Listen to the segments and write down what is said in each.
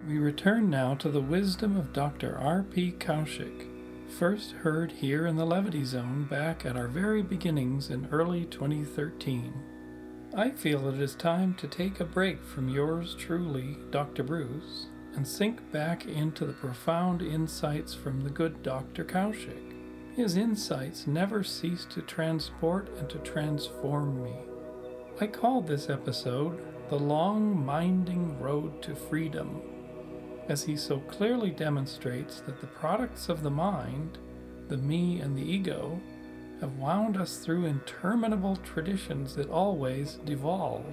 We return now to the wisdom of Dr. R.P. Kaushik, first heard here in the Levity Zone back at our very beginnings in early 2013. I feel it is time to take a break from yours truly, Dr. Bruce, and sink back into the profound insights from the good Dr. Kaushik. His insights never cease to transport and to transform me. I called this episode The Long Minding Road to Freedom, as he so clearly demonstrates that the products of the mind, the me and the ego, have wound us through interminable traditions that always devolve.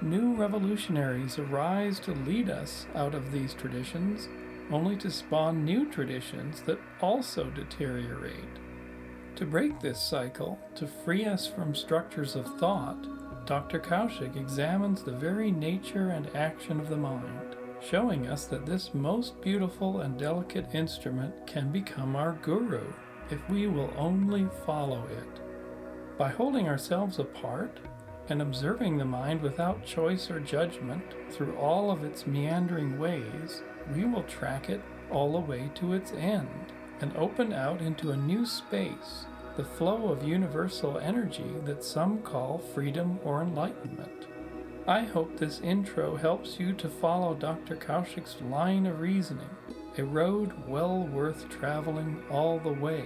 New revolutionaries arise to lead us out of these traditions, only to spawn new traditions that also deteriorate. To break this cycle, to free us from structures of thought, Dr. Kaushik examines the very nature and action of the mind, showing us that this most beautiful and delicate instrument can become our guru if we will only follow it. By holding ourselves apart and observing the mind without choice or judgment through all of its meandering ways, we will track it all the way to its end and open out into a new space, the flow of universal energy that some call freedom or enlightenment. I hope this intro helps you to follow Dr. Kaushik's line of reasoning, a road well worth traveling all the way.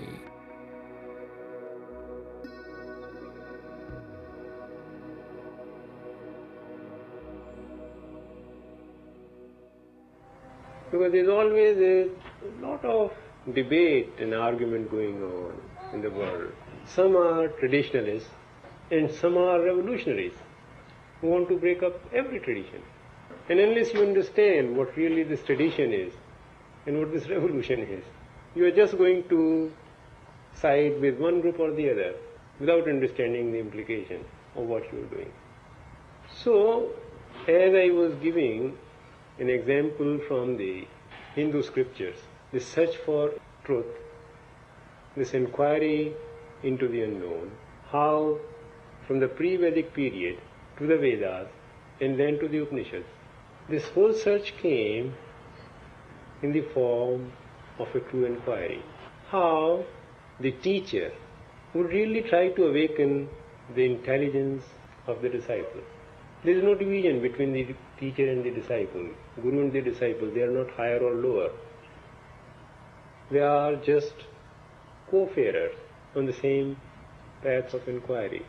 Because there's always a lot of debate and argument going on in the world. Some are traditionalists and some are revolutionaries who want to break up every tradition. And unless you understand what really this tradition is and what this revolution is, you are just going to side with one group or the other without understanding the implication of what you are doing. So, as I was giving an example from the Hindu scriptures, this search for truth, this inquiry into the unknown, how from the pre-Vedic period to the Vedas and then to the Upanishads, this whole search came in the form of a true inquiry. How the teacher would really try to awaken the intelligence of the disciple. There is no division between the teacher and the disciple, guru and the disciple. They are not higher or lower. They are just co-farers on the same path of inquiry,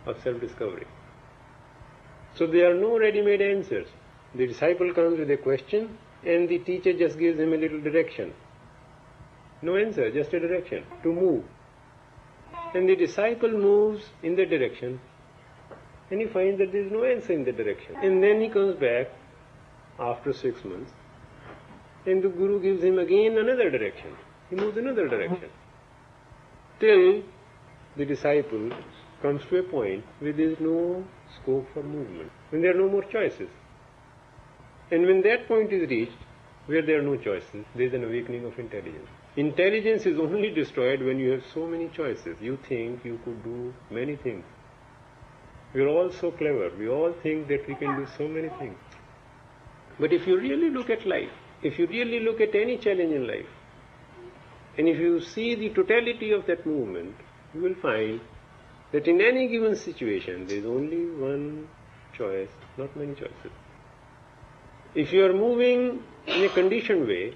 of self-discovery. So there are no ready-made answers. The disciple comes with a question and the teacher just gives him a little direction. No answer, just a direction to move. And the disciple moves in the direction and he finds that there is no answer in the direction. And then he comes back after 6 months and the guru gives him again another direction. He moves another direction. Till the disciple comes to a point where there is no scope for movement, when there are no more choices. And when that point is reached, where there are no choices, there is an awakening of intelligence. Intelligence is only destroyed when you have so many choices. You think you could do many things. We are all so clever. We all think that we can do so many things. But if you really look at life, if you really look at any challenge in life, and if you see the totality of that movement, you will find that in any given situation, there is only one choice, not many choices. If you are moving in a conditioned way,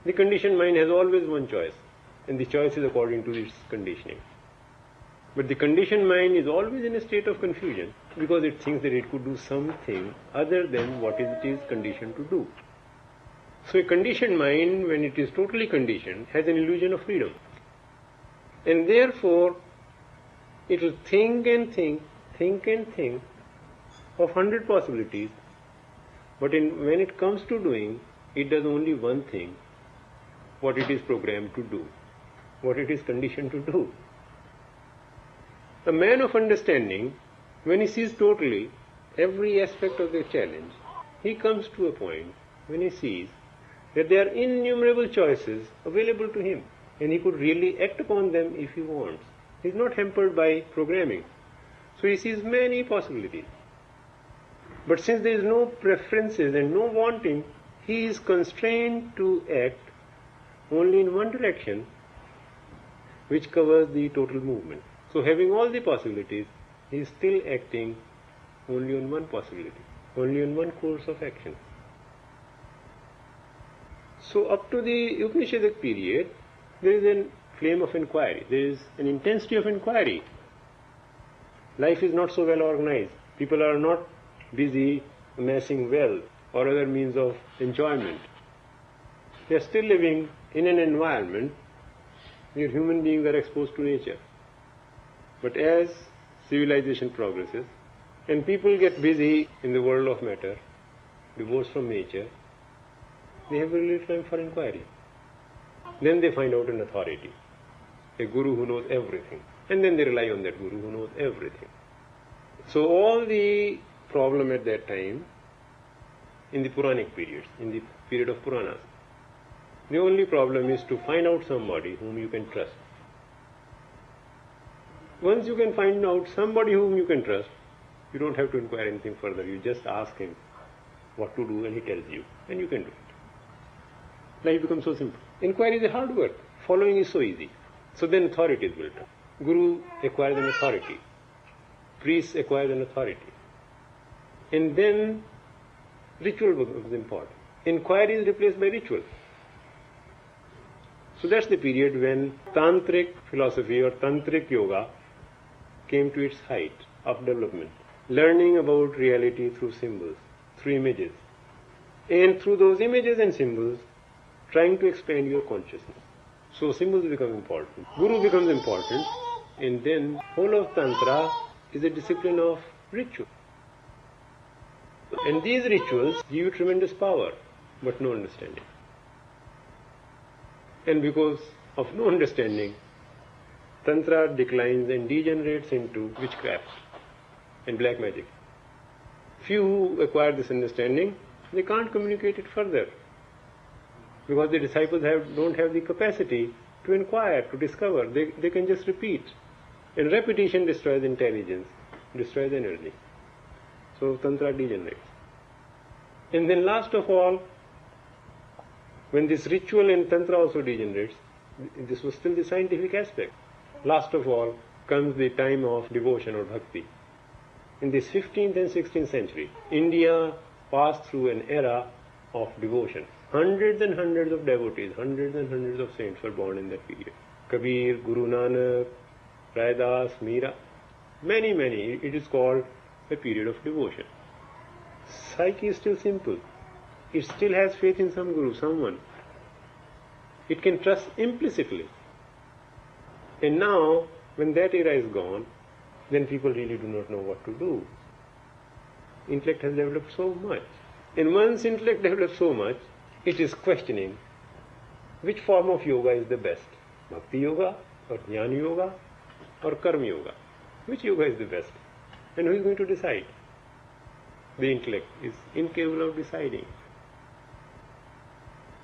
the conditioned mind has always one choice, and the choice is according to its conditioning. But the conditioned mind is always in a state of confusion because it thinks that it could do something other than what it is conditioned to do. So a conditioned mind, when it is totally conditioned, has an illusion of freedom. And therefore, it will think and think of 100 possibilities, but when it comes to doing, it does only one thing, what it is programmed to do, what it is conditioned to do. A man of understanding, when he sees totally every aspect of the challenge, he comes to a point when he sees that there are innumerable choices available to him, and he could really act upon them if he wants. He is not hampered by programming. So he sees many possibilities. But since there is no preferences and no wanting, he is constrained to act only in one direction, which covers the total movement. So having all the possibilities, he is still acting only on one possibility, only on one course of action. So up to the Upanishadic period, there is a flame of inquiry, there is an intensity of inquiry. Life is not so well organized. People are not busy amassing wealth or other means of enjoyment. They are still living in an environment where human beings are exposed to nature. But as civilization progresses and people get busy in the world of matter, divorced from nature, they have very little time for inquiry. Then they find out an authority, a guru who knows everything. And then they rely on that guru who knows everything. So all the problem at that time, in the Puranic periods, in the period of Puranas, the only problem is to find out somebody whom you can trust. Once you can find out somebody whom you can trust, you don't have to inquire anything further. You just ask him what to do and he tells you, and you can do it. Life becomes so simple. Inquiry is a hard work. Following is so easy. So then authority is built up. Guru acquires an authority. Priests acquire an authority. And then ritual becomes important. Inquiry is replaced by ritual. So that's the period when tantric philosophy or tantric yoga came to its height of development. Learning about reality through symbols, through images. And through those images and symbols, trying to expand your consciousness. So symbols become important. Guru becomes important. And then whole of Tantra is a discipline of ritual. And these rituals give you tremendous power, but no understanding. And because of no understanding, Tantra declines and degenerates into witchcraft and black magic. Few who acquire this understanding, they can't communicate it further, because the disciples don't have the capacity to inquire, to discover. They can just repeat. And repetition destroys intelligence, destroys energy. So Tantra degenerates. And then last of all, when this ritual and Tantra also degenerates, this was still the scientific aspect. Last of all comes the time of devotion or bhakti. In this 15th and 16th century, India passed through an era of devotion. Hundreds and hundreds of devotees, hundreds and hundreds of saints were born in that period. Kabir, Guru Nanak, Raidas, Meera, many. It is called a period of devotion. Psyche is still simple. It still has faith in some guru, someone. It can trust implicitly. And now, when that era is gone, then people really do not know what to do. Intellect has developed so much. And once intellect develops so much, it is questioning which form of yoga is the best. Bhakti yoga or Jnana yoga or Karma yoga. Which yoga is the best? And who is going to decide? The intellect is incapable of deciding.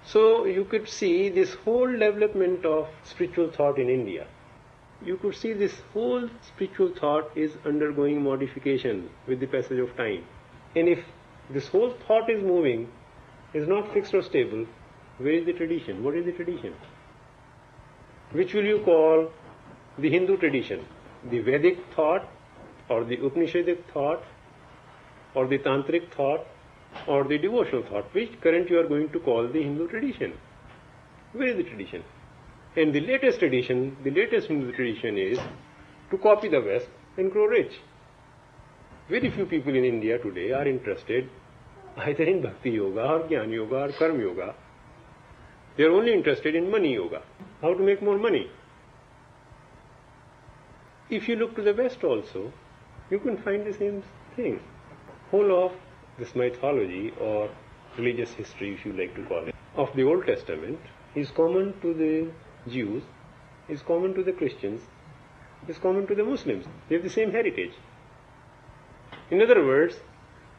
So you could see this whole development of spiritual thought in India. You could see this whole spiritual thought is undergoing modification with the passage of time. And if this whole thought is moving, is not fixed or stable, where is the tradition? What is the tradition? Which will you call the Hindu tradition? The Vedic thought, or the Upanishadic thought, or the Tantric thought, or the devotional thought? Which current you are going to call the Hindu tradition? Where is the tradition? And the latest tradition, the latest Hindu tradition is to copy the West and grow rich. Very few people in India today are interested either in Bhakti Yoga or Jnana Yoga or Karma Yoga. They are only interested in money yoga, how to make more money. If you look to the West also, you can find the same thing. Whole of this mythology or religious history, if you like to call it, of the Old Testament is common to the Jews, is common to the Christians, is common to the Muslims. They have the same heritage. In other words,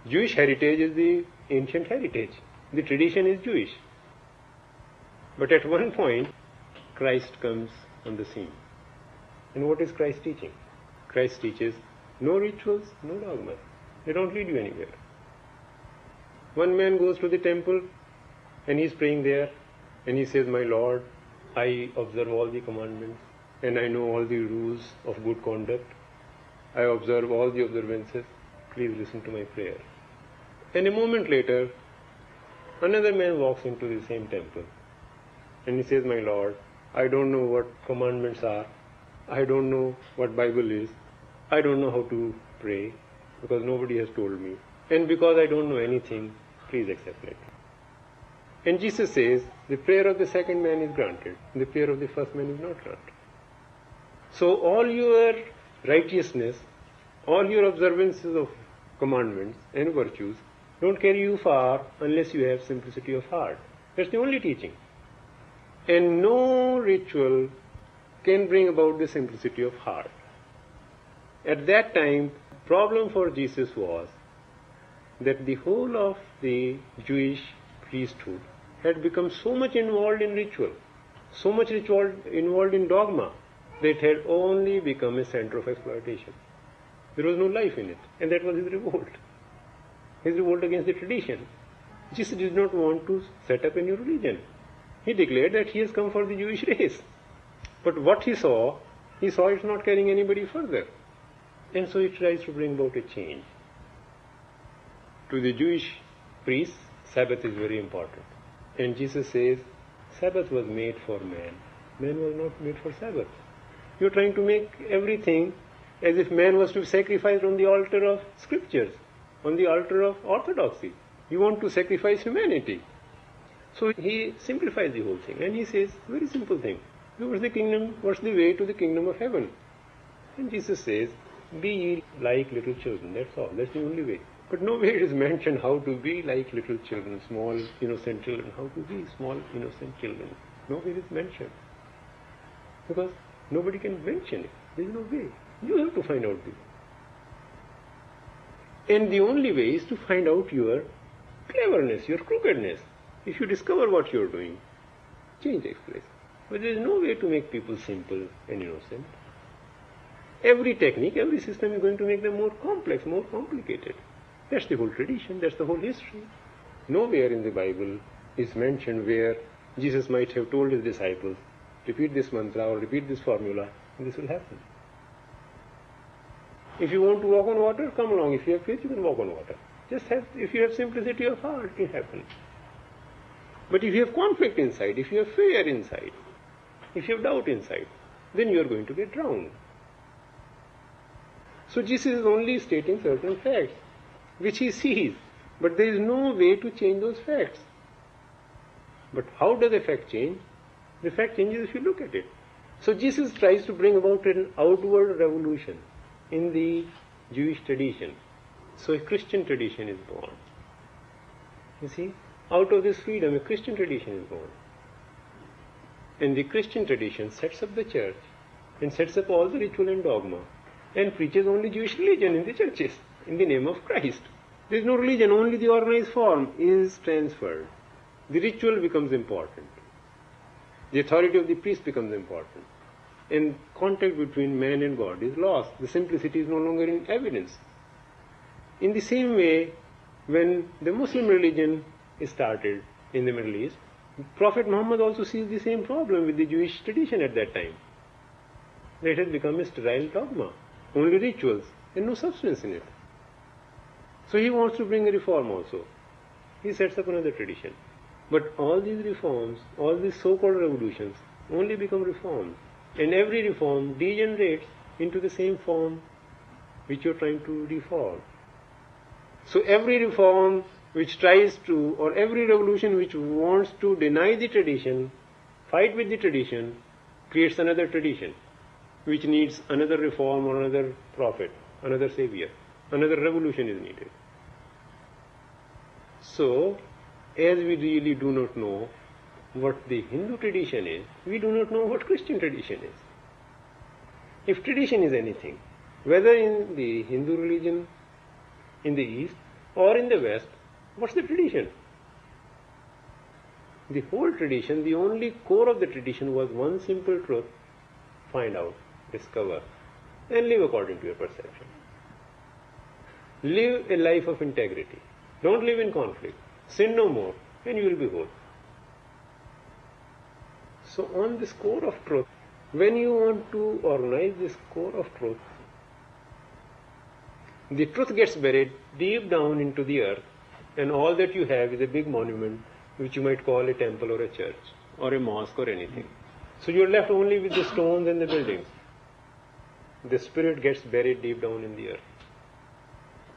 Jewish heritage is the ancient heritage. The tradition is Jewish. But at one point, Christ comes on the scene. And what is Christ teaching? Christ teaches no rituals, no dogmas. They don't lead you anywhere. One man goes to the temple And he's praying there, and he says, "My Lord, I observe all the commandments, and I know all the rules of good conduct. I observe all the observances. Please listen to my prayer." And a moment later, another man walks into the same temple, and he says, "My Lord, I don't know what commandments are. I don't know what Bible is. I don't know how to pray, because nobody has told me. And because I don't know anything, please accept it." And Jesus says, the prayer of the second man is granted, the prayer of the first man is not granted. So all your righteousness, all your observances of commandments and virtues don't carry you far unless you have simplicity of heart. That's the only teaching. And no ritual can bring about the simplicity of heart. At that time, problem for Jesus was that the whole of the Jewish priesthood had become so much involved in ritual, so much ritual involved in dogma, that it had only become a center of exploitation. There was no life in it, and that was his revolt. His revolt against the tradition. Jesus did not want to set up a new religion. He declared that he has come for the Jewish race. But what he saw it's not carrying anybody further. And so he tries to bring about a change. To the Jewish priests, Sabbath is very important. And Jesus says, Sabbath was made for man. Man was not made for Sabbath. You're trying to make everything as if man was to be sacrificed on the altar of scriptures, on the altar of orthodoxy. You want to sacrifice humanity. So he simplifies the whole thing. And he says, very simple thing. What's the way to the kingdom of heaven? And Jesus says, be ye like little children. That's all. That's the only way. But nowhere it is mentioned how to be like little children, small, innocent children. How to be small, innocent children. Nowhere it is mentioned. Because nobody can mention it. There is no way. You have to find out this. And the only way is to find out your cleverness, your crookedness. If you discover what you are doing, change takes place. But there is no way to make people simple and innocent. Every technique, every system is going to make them more complex, more complicated. That's the whole tradition, that's the whole history. Nowhere in the Bible is mentioned where Jesus might have told his disciples, repeat this mantra or repeat this formula, and this will happen. If you want to walk on water, come along. If you have faith, you can walk on water. If you have simplicity of heart, it happens. But if you have conflict inside, if you have fear inside, if you have doubt inside, then you are going to get drowned. So Jesus is only stating certain facts, which he sees, but there is no way to change those facts. But how does the fact change? The fact changes if you look at it. So Jesus tries to bring about an outward revolution in the Jewish tradition. So a Christian tradition is born. You see, out of this freedom, a Christian tradition is born. And the Christian tradition sets up the church and sets up all the ritual and dogma and preaches only Jewish religion in the churches in the name of Christ. There is no religion, only the organized form is transferred. The ritual becomes important. The authority of the priest becomes important. And contact between man and God is lost. The simplicity is no longer in evidence. In the same way, when the Muslim religion is started in the Middle East, Prophet Muhammad also sees the same problem with the Jewish tradition at that time. It has become a sterile dogma, only rituals and no substance in it. So he wants to bring a reform also. He sets up another tradition. But all these reforms, all these so-called revolutions, only become reforms. And every reform degenerates into the same form which you are trying to reform. So every reform which tries to, or every revolution which wants to deny the tradition, fight with the tradition, creates another tradition, which needs another reform or another prophet, another savior. Another revolution is needed. So, as we really do not know what the Hindu tradition is, we do not know what Christian tradition is. If tradition is anything, whether in the Hindu religion, in the East, or in the West, what's the tradition? The whole tradition, the only core of the tradition was one simple truth: find out, discover, and live according to your perception. Live a life of integrity. Don't live in conflict. Sin no more, and you will be whole. So on this core of truth, when you want to organize this core of truth, the truth gets buried deep down into the earth, and all that you have is a big monument which you might call a temple or a church or a mosque or anything. So you're left only with the stones and the buildings. The spirit gets buried deep down in the earth.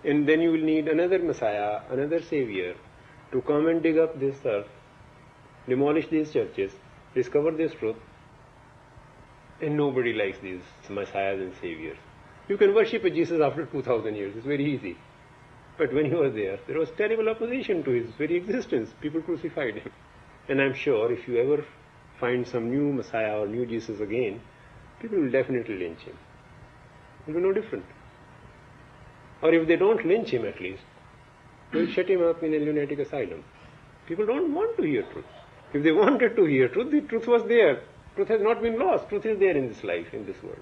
And then you will need another Messiah, another Savior to come and dig up this earth, demolish these churches, discover this truth. And nobody likes these Messiahs and Saviors. You can worship a Jesus after 2000 years, it's very easy. But when he was there was terrible opposition to his very existence. People crucified him. And I'm sure if you ever find some new Messiah or new Jesus again, people will definitely lynch him. It will be no different. Or if they don't lynch him at least, they'll shut him up in a lunatic asylum. People don't want to hear truth. If they wanted to hear truth, the truth was there. Truth has not been lost. Truth is there in this life, in this world.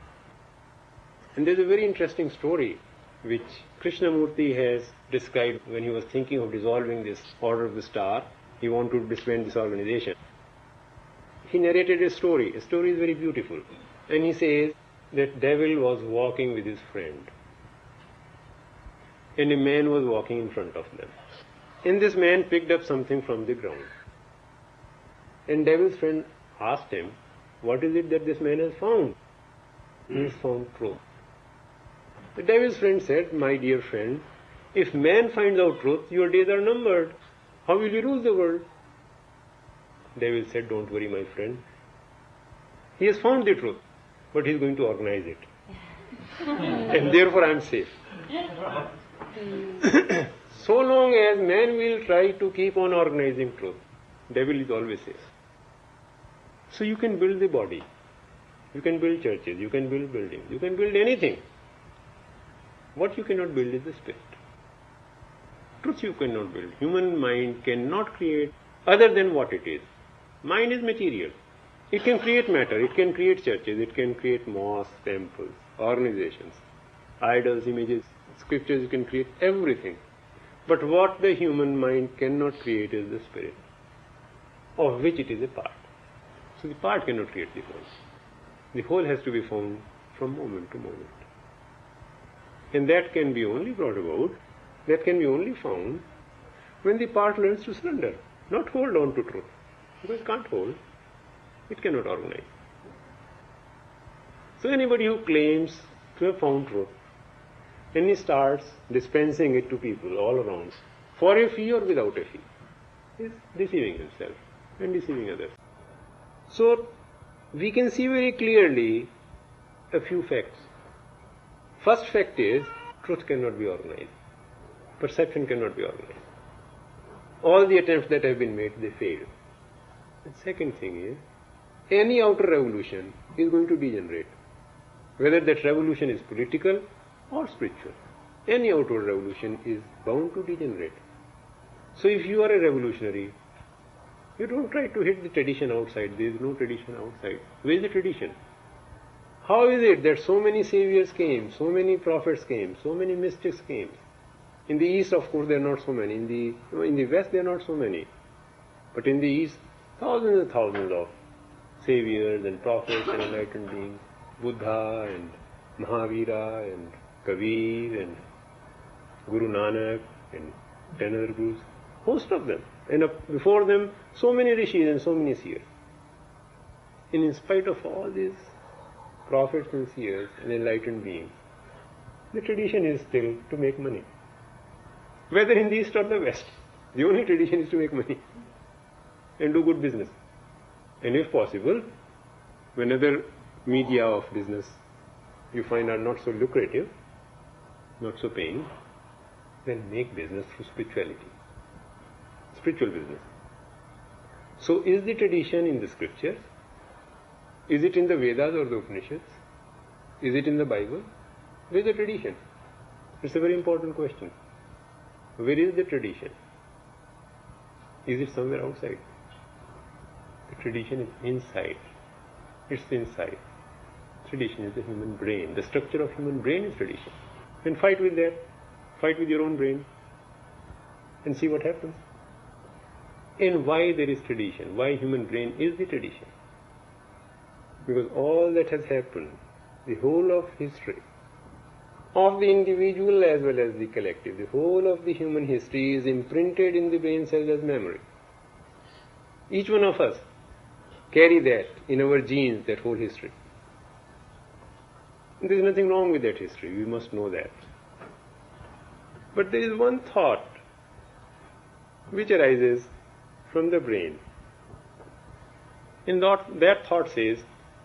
And there's a very interesting story which Krishnamurti has described when he was thinking of dissolving this order of the star. He wanted to disband this organization. He narrated a story. A story is very beautiful. And he says that devil was walking with his friend. And a man was walking in front of them. And this man picked up something from the ground. And devil's friend asked him, what is it that this man has found? He has found truth. The devil's friend said, my dear friend, if man finds out truth, your days are numbered. How will you rule the world? Devil said, don't worry, my friend. He has found the truth, but he is going to organize it. And therefore I am safe. So long as man will try to keep on organizing truth, devil is always safe. So you can build the body, you can build churches, you can build buildings, you can build anything. What you cannot build is the spirit. Truth you cannot build. Human mind cannot create other than what it is. Mind is material. It can create matter, it can create churches, it can create mosques, temples, organizations, idols, images, scriptures, you can create everything. But what the human mind cannot create is the spirit, of which it is a part. So the part cannot create the whole. The whole has to be found from moment to moment. And that can be only brought about, that can be only found when the part learns to surrender, not hold on to truth. Because it can't hold, it cannot organize. So anybody who claims to have found truth, and he starts dispensing it to people all around, for a fee or without a fee, is deceiving himself and deceiving others. So we can see very clearly a few facts. First fact is, truth cannot be organized. Perception cannot be organized. All the attempts that have been made, they fail. The second thing is, any outer revolution is going to degenerate. Whether that revolution is political or spiritual. Any outward revolution is bound to degenerate. So if you are a revolutionary, you don't try to hit the tradition outside. There is no tradition outside. Where is the tradition? How is it that so many saviors came, so many prophets came, so many mystics came? In the East, of course, there are not so many. In the West, there are not so many. But in the East, thousands and thousands of saviors and prophets and enlightened beings. Buddha and Mahavira and Kabir and Guru Nanak and 10 other gurus. Most of them. And before them, so many rishis and so many seers. And in spite of all these prophets and seers and enlightened beings, the tradition is still to make money. Whether in the East or the West, the only tradition is to make money and do good business. And if possible, when other media of business you find are not so lucrative, not so paying, then make business through spirituality. Spiritual business. So is the tradition in the scriptures? Is it in the Vedas or the Upanishads? Is it in the Bible? Where is the tradition? It's a very important question. Where is the tradition? Is it somewhere outside? The tradition is inside. It's inside. Tradition is the human brain. The structure of human brain is tradition. Then fight with that. Fight with your own brain. And see what happens. And why there is tradition. Why human brain is the tradition. Because all that has happened, the whole of history, of the individual as well as the collective, the whole of the human history is imprinted in the brain cells as memory. Each one of us carry that in our genes, that whole history. There is nothing wrong with that history, we must know that. But there is one thought which arises from the brain. And that thought says,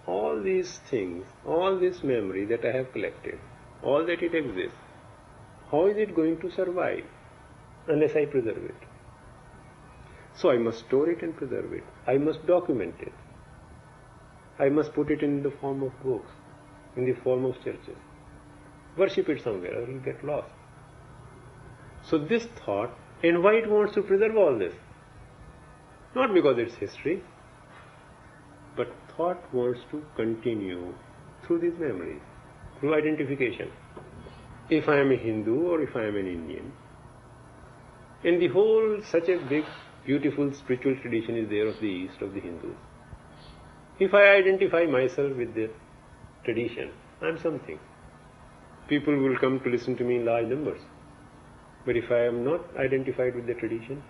all these things, all this memory that I have collected, all that it exists, how is it going to survive unless I preserve it? So I must store it and preserve it. I must document it. I must put it in the form of books, in the form of churches. Worship it somewhere or it will get lost. So this thought, and why it wants to preserve all this? Not because it's history, but thought wants to continue through these memories, through identification. If I am a Hindu or if I am an Indian, and the whole such a big, beautiful spiritual tradition is there of the East, of the Hindus. If I identify myself with the tradition, I am something. People will come to listen to me in large numbers. But if I am not identified with the tradition,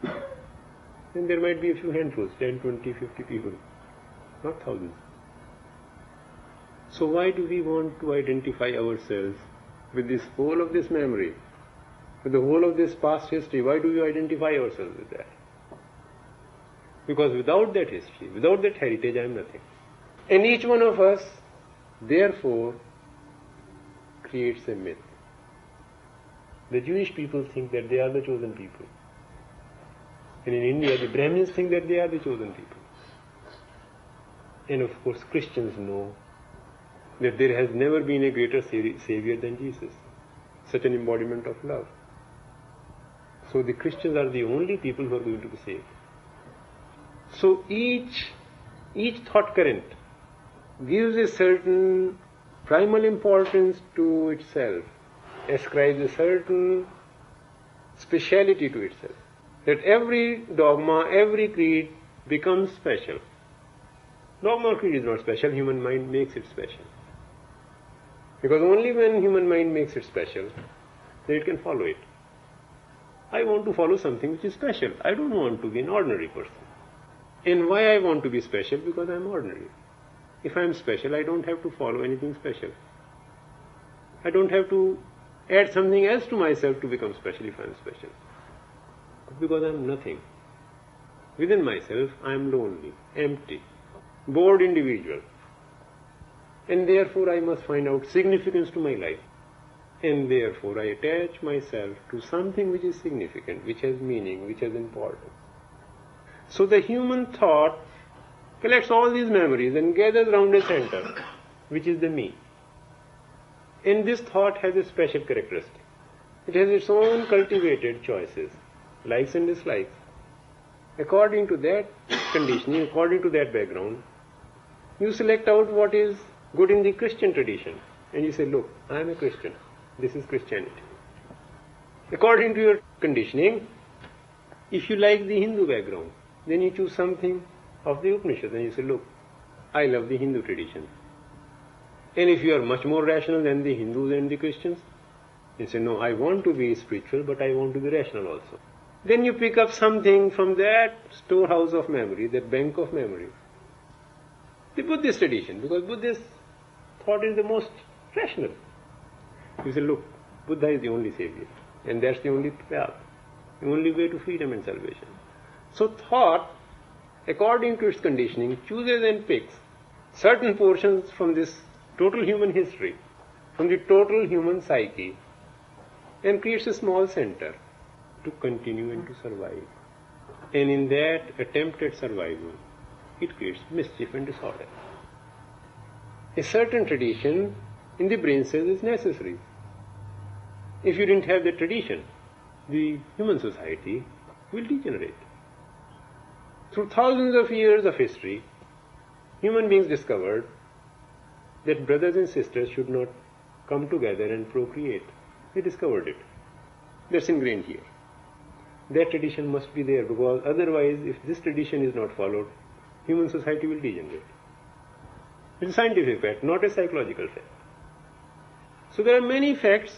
then there might be a few handfuls, 10, 20, 50 people, not thousands. So why do we want to identify ourselves with this whole of this memory, with the whole of this past history? Why do we identify ourselves with that? Because without that history, without that heritage, I am nothing. And each one of us, therefore, creates a myth. The Jewish people think that they are the chosen people. And in India, the Brahmins think that they are the chosen people. And of course, Christians know that there has never been a greater Savior than Jesus, such an embodiment of love. So the Christians are the only people who are going to be saved. So each thought current gives a certain primal importance to itself, ascribes a certain speciality to itself. That every dogma, every creed becomes special. Dogma or creed is not special, human mind makes it special. Because only when human mind makes it special, then it can follow it. I want to follow something which is special. I don't want to be an ordinary person. And why I want to be special? Because I am ordinary. If I am special, I don't have to follow anything special. I don't have to add something else to myself to become special if I am special. Because I am nothing. Within myself, I am lonely, empty, bored individual. And therefore I must find out significance to my life. And therefore I attach myself to something which is significant, which has meaning, which has importance. So the human thought collects all these memories and gathers round a center, which is the me. And this thought has a special characteristic. It has its own cultivated choices, likes and dislikes. According to that conditioning, according to that background, you select out what is good in the Christian tradition. And you say, look, I am a Christian. This is Christianity. According to your conditioning, if you like the Hindu background, then you choose something of the Upanishads and you say, look, I love the Hindu tradition. And if you are much more rational than the Hindus and the Christians, you say, no, I want to be spiritual, but I want to be rational also. Then you pick up something from that storehouse of memory, that bank of memory. The Buddhist tradition, because Buddhist thought is the most rational. You say, look, Buddha is the only savior, and that's the only path, the only way to freedom and salvation. So thought, according to its conditioning, chooses and picks certain portions from this total human history, from the total human psyche, and creates a small center to continue and to survive. And in that attempt at survival, it creates mischief and disorder. A certain tradition in the brain cells is necessary. If you didn't have that tradition, the human society will degenerate. Through thousands of years of history, human beings discovered that brothers and sisters should not come together and procreate. They discovered it. That's ingrained here. That tradition must be there, because otherwise, if this tradition is not followed, human society will degenerate. It's a scientific fact, not a psychological fact. So there are many facts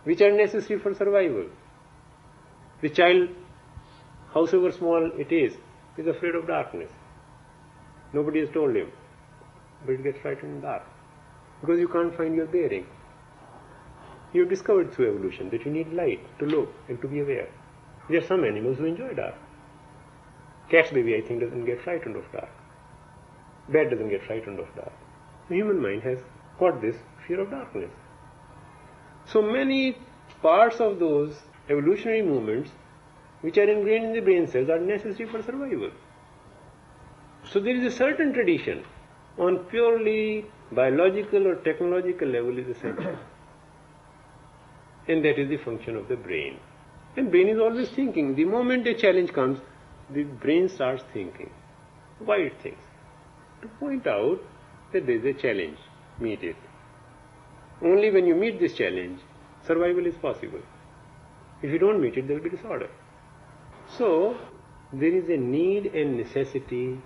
which are necessary for survival. The child, howsoever small it is afraid of darkness. Nobody has told him, but it gets frightened in the dark because you can't find your bearing. You've discovered through evolution that you need light to look and to be aware. There are some animals who enjoy dark. Cat's baby, I think, doesn't get frightened of dark. Bat doesn't get frightened of dark. The human mind has got this fear of darkness. So many parts of those evolutionary movements which are ingrained in the brain cells are necessary for survival. So there is a certain tradition on purely biological or technological level is essential. And that is the function of the brain. And brain is always thinking. The moment a challenge comes, the brain starts thinking. Why it thinks? To point out that there is a challenge. Meet it. Only when you meet this challenge, survival is possible. If you don't meet it, there will be disorder. So, there is a need and necessity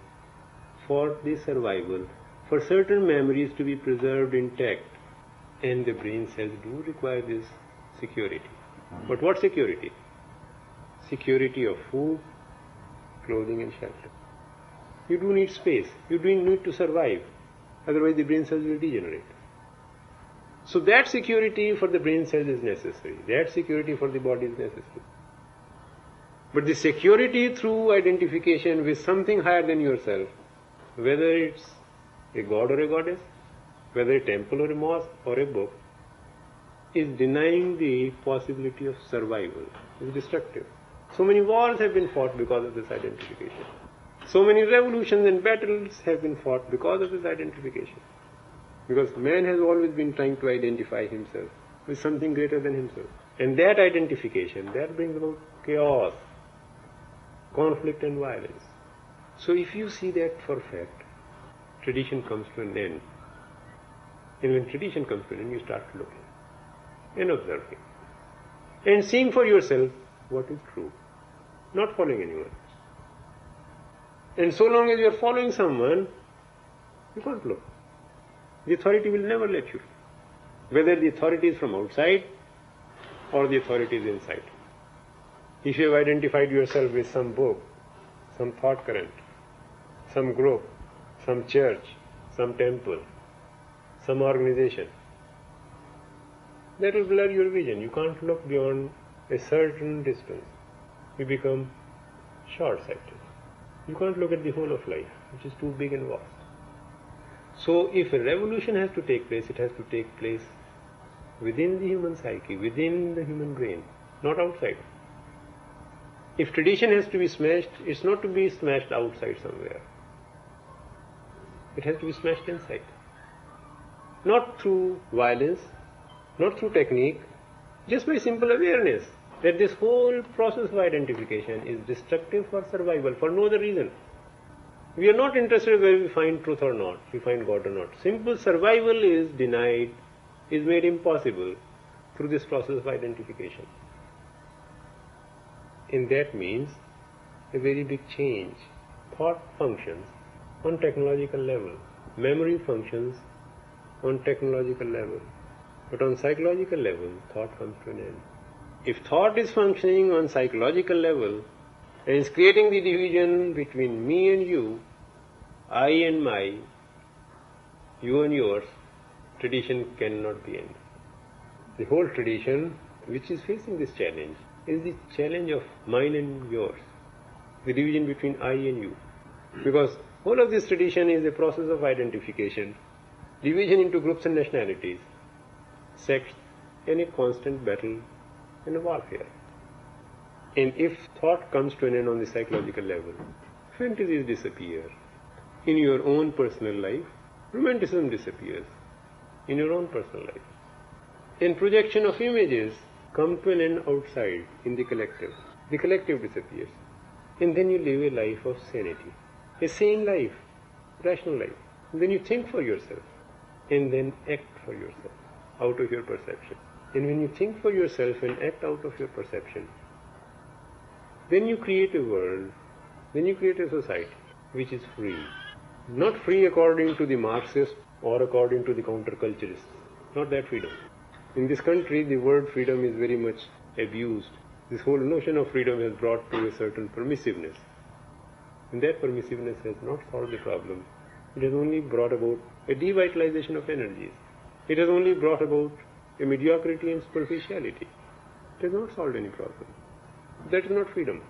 for the survival, for certain memories to be preserved intact. And the brain cells do require this security. But what security? Security of food, clothing and shelter. You do need space. You do need to survive. Otherwise the brain cells will degenerate. So that security for the brain cells is necessary. That security for the body is necessary. But the security through identification with something higher than yourself, whether it's a god or a goddess, whether a temple or a mosque or a book, is denying the possibility of survival. It's destructive. So many wars have been fought because of this identification. So many revolutions and battles have been fought because of this identification. Because man has always been trying to identify himself with something greater than himself. And that identification, that brings about chaos, conflict and violence. So if you see that for fact, tradition comes to an end. And when tradition comes to an end, you start looking and observing and seeing for yourself what is true, not following anyone. And so long as you are following someone, you can't look. The authority will never let you. Whether the authority is from outside or the authority is inside. If you have identified yourself with some book, some thought current, some group, some church, some temple, some organization, that will blur your vision. You can't look beyond a certain distance. You become short-sighted. You can't look at the whole of life, which is too big and vast. So if a revolution has to take place, it has to take place within the human psyche, within the human brain, not outside. If tradition has to be smashed, it's not to be smashed outside somewhere. It has to be smashed inside. Not through violence, not through technique, just by simple awareness that this whole process of identification is destructive for survival, for no other reason. We are not interested whether we find truth or not, we find God or not. Simple survival is denied, is made impossible through this process of identification. And that means a very big change. Thought functions on technological level. Memory functions on technological level. But on psychological level, thought comes to an end. If thought is functioning on psychological level and is creating the division between me and you, I and my, you and yours, tradition cannot be ended. The whole tradition which is facing this challenge is the challenge of mine and yours, the division between I and you. Because whole of this tradition is a process of identification, division into groups and nationalities, sects, and a constant battle and a warfare. And if thought comes to an end on the psychological level, fantasies disappear. In your own personal life, romanticism disappears. In your own personal life. And projection of images come to an end outside in the collective. The collective disappears. And then you live a life of sanity. A sane life, rational life. And then you think for yourself. And then act for yourself out of your perception. And when you think for yourself and act out of your perception, then you create a world, then you create a society which is free, Not free according to the Marxists or according to the counterculturists. Not that freedom. In this country, the word freedom is very much abused. This whole notion of freedom has brought to a certain permissiveness. And that permissiveness has not solved the problem. It has only brought about a devitalization of energies. It has only brought about a mediocrity and superficiality. It has not solved any problem. That is not freedom.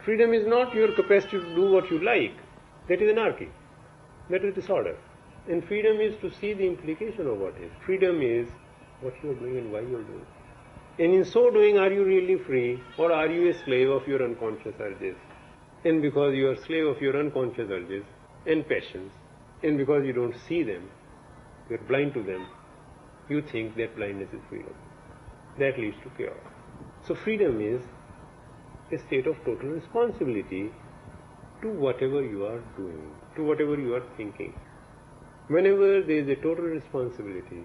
Freedom is not your capacity to do what you like. That is anarchy. That is disorder. And freedom is to see the implication of what is. Freedom is what you are doing and why you are doing. And in so doing, are you really free, or are you a slave of your unconscious urges? And because you are a slave of your unconscious urges and passions, and because you don't see them, you are blind to them, you think that blindness is freedom. That leads to chaos. So freedom is a state of total responsibility to whatever you are doing, to whatever you are thinking. Whenever there is a total responsibility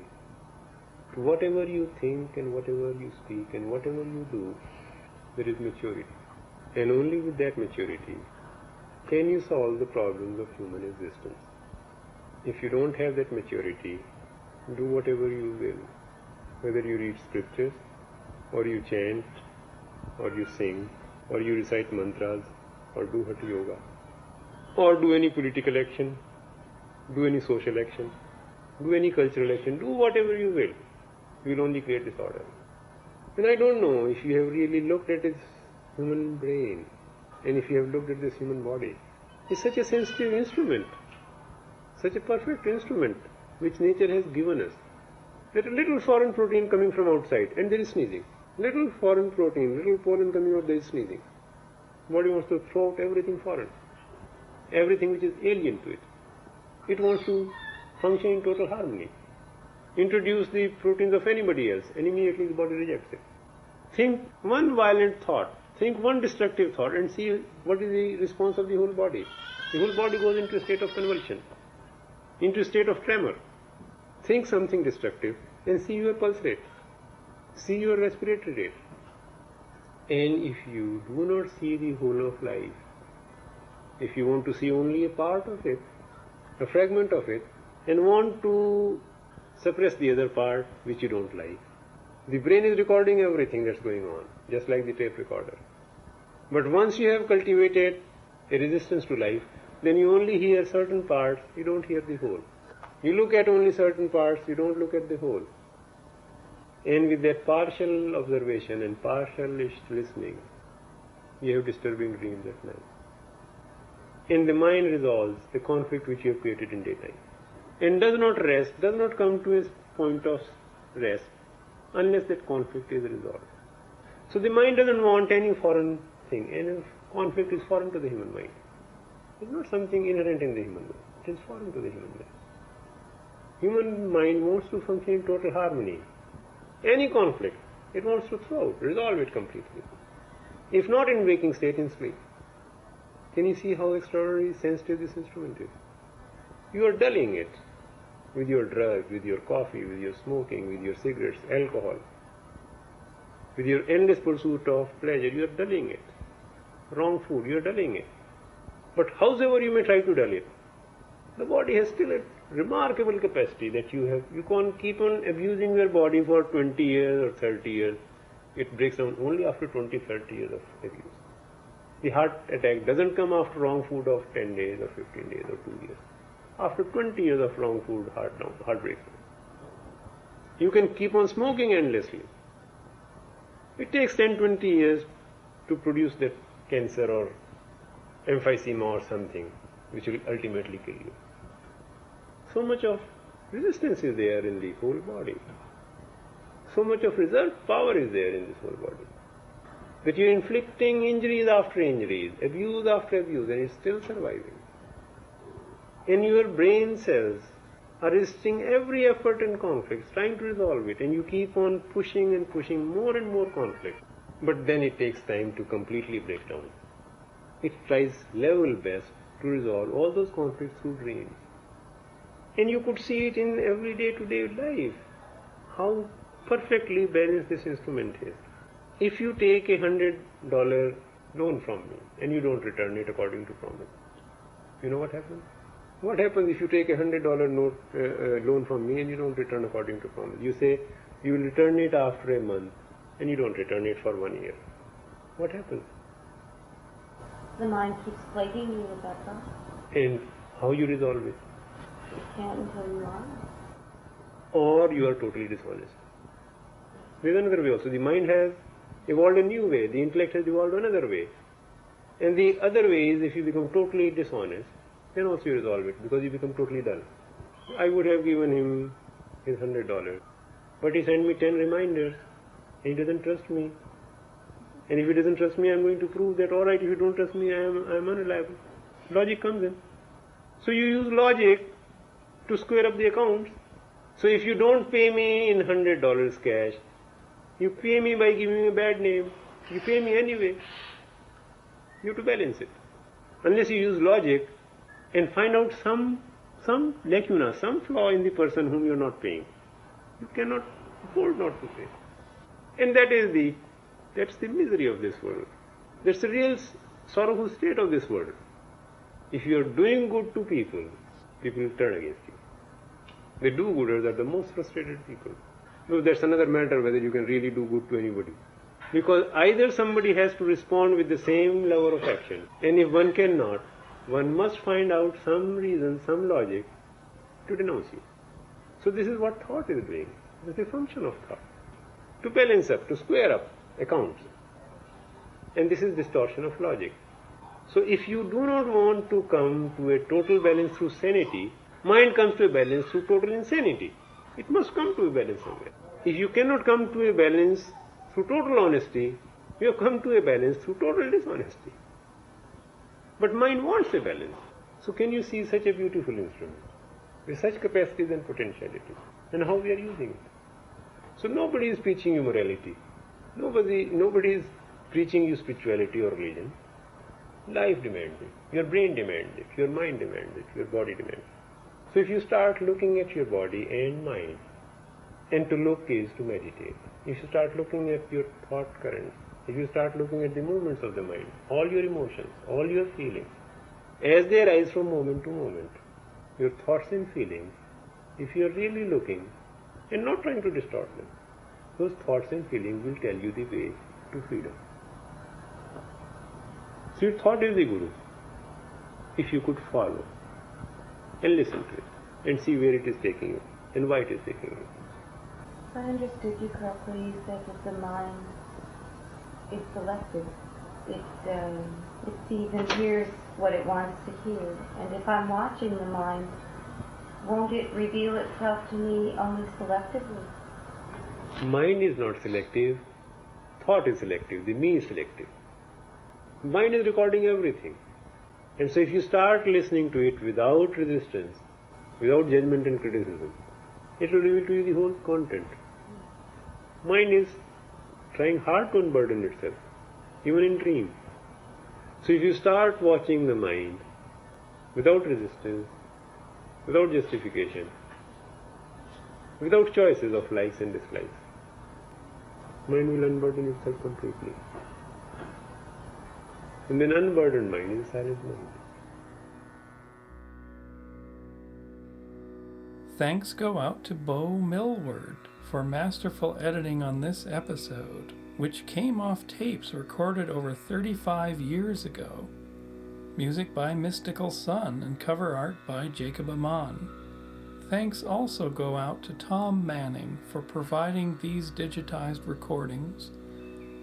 to whatever you think and whatever you speak and whatever you do, there is maturity. And only with that maturity can you solve the problems of human existence. If you don't have that maturity, do whatever you will. Whether you read scriptures, or you chant, or you sing, or you recite mantras, or do hatha yoga, or do any political action, do any social action, do any cultural action, do whatever you will. You will only create disorder. And I don't know if you have really looked at this human brain, and if you have looked at this human body. It's such a sensitive instrument, such a perfect instrument which nature has given us. That a little foreign protein coming from outside and there is sneezing. Little foreign protein, little pollen coming out, there is sneezing. Body wants to throw out everything foreign, everything which is alien to it. It wants to function in total harmony. Introduce the proteins of anybody else and immediately the body rejects it. Think one violent thought, think one destructive thought and see what is the response of the whole body. The whole body goes into a state of convulsion, into a state of tremor. Think something destructive and see your pulse rate, see your respiratory rate. And if you do not see the whole of life, if you want to see only a part of it, a fragment of it, and want to suppress the other part which you don't like, the brain is recording everything that's going on, just like the tape recorder. But once you have cultivated a resistance to life, then you only hear certain parts, you don't hear the whole. You look at only certain parts, you don't look at the whole. And with that partial observation and partial listening, you have disturbing dreams at night. And the mind resolves the conflict which you have created in daytime. And does not rest, does not come to a point of rest unless that conflict is resolved. So the mind doesn't want any foreign thing, and conflict is foreign to the human mind. It's not something inherent in the human mind, it is foreign to the human mind. Human mind wants to function in total harmony. Any conflict, it wants to throw out, resolve it completely. If not in waking state, in sleep. Can you see how extraordinarily sensitive this instrument is? You are dulling it with your drugs, with your coffee, with your smoking, with your cigarettes, alcohol, with your endless pursuit of pleasure. You are dulling it. Wrong food, you are dulling it. But howsoever you may try to dull it, the body has still a remarkable capacity that you can't keep on abusing your body for 20 years or 30 years. It breaks down only after 20, 30 years of abuse. The heart attack doesn't come after wrong food of 10 days or 15 days or 2 years. After 20 years of wrong food, heart breaks down. You can keep on smoking endlessly. It takes 10, 20 years to produce that cancer or emphysema or something which will ultimately kill you. So much of resistance is there in the whole body. So much of reserve power is there in this whole body. That you are inflicting injuries after injuries, abuse after abuse, and it's still surviving. And your brain cells are resisting every effort and conflict, trying to resolve it, and you keep on pushing and pushing more and more conflict. But then it takes time to completely break down. It tries level best to resolve all those conflicts through dreams. And you could see it in every day-to-day life, how perfectly balanced this instrument is. If you take $100 loan from me and you don't return it according to promise, you know what happens? What happens if you take $100 note loan from me and you don't return according to promise? You say you will return it after a month and you don't return it for 1 year. What happens? The mind keeps plaguing you with that thought. And how you resolve it? You can't until you are. Or you are totally dishonest. There's another way also. The mind has evolved a new way. The intellect has evolved another way. And the other way is if you become totally dishonest, then also you resolve it because you become totally dull. I would have given him his $100, but he sent me 10 reminders and he doesn't trust me. And if he doesn't trust me, I'm going to prove that, alright, if you don't trust me, I'm unreliable. Logic comes in. So you use logic to square up the accounts. So if you don't pay me in $100 cash, you pay me by giving me a bad name. You pay me anyway. You have to balance it. Unless you use logic and find out some lacuna, some flaw in the person whom you are not paying, you cannot afford not to pay. And that's the misery of this world. That's the real sorrowful state of this world. If you are doing good to people, people will turn against you. The do-gooders are the most frustrated people. No, that's another matter whether you can really do good to anybody. Because either somebody has to respond with the same level of action, and if one cannot, one must find out some reason, some logic to denounce you. So this is what thought is doing. This is the function of thought. To balance up, to square up accounts. And this is distortion of logic. So if you do not want to come to a total balance through sanity, mind comes to a balance through total insanity. It must come to a balance somewhere. If you cannot come to a balance through total honesty, you have come to a balance through total dishonesty. But mind wants a balance. So can you see such a beautiful instrument with such capacities and potentialities, and how we are using it? So nobody is preaching you morality. Nobody is preaching you spirituality or religion. Life demands it. Your brain demands it. Your mind demands it. Your body demands it. So if you start looking at your body and mind, and to look is to meditate. If you start looking at your thought currents, if you start looking at the movements of the mind, all your emotions, all your feelings, as they arise from moment to moment, your thoughts and feelings, if you are really looking and not trying to distort them, those thoughts and feelings will tell you the way to freedom. So your thought is the Guru. If you could follow and listen to it and see where it is taking you and why it is taking you. If I understood you correctly, you said that the mind is selective. It sees and hears what it wants to hear. And if I'm watching the mind, won't it reveal itself to me only selectively? Mind is not selective. Thought is selective. The me is selective. Mind is recording everything. And so if you start listening to it without resistance, without judgment and criticism, it will reveal to you the whole content. Mind is trying hard to unburden itself, even in dreams. So if you start watching the mind without resistance, without justification, without choices of likes and dislikes, mind will unburden itself completely. And then unburdened mind is a silent mind. Thanks go out to Bo Millward for masterful editing on this episode, which came off tapes recorded over 35 years ago. Music by Mystical Sun and cover art by Jacob Aman. Thanks also go out to Tom Manning for providing these digitized recordings,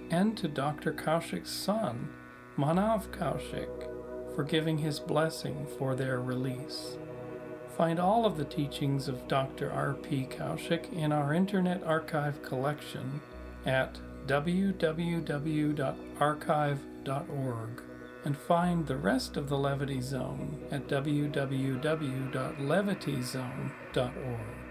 and to Dr. Kaushik's son, Manav Kaushik, for giving his blessing for their release. Find all of the teachings of Dr. R.P. Kaushik in our Internet Archive collection at www.archive.org, and find the rest of the Levity Zone at www.levityzone.org.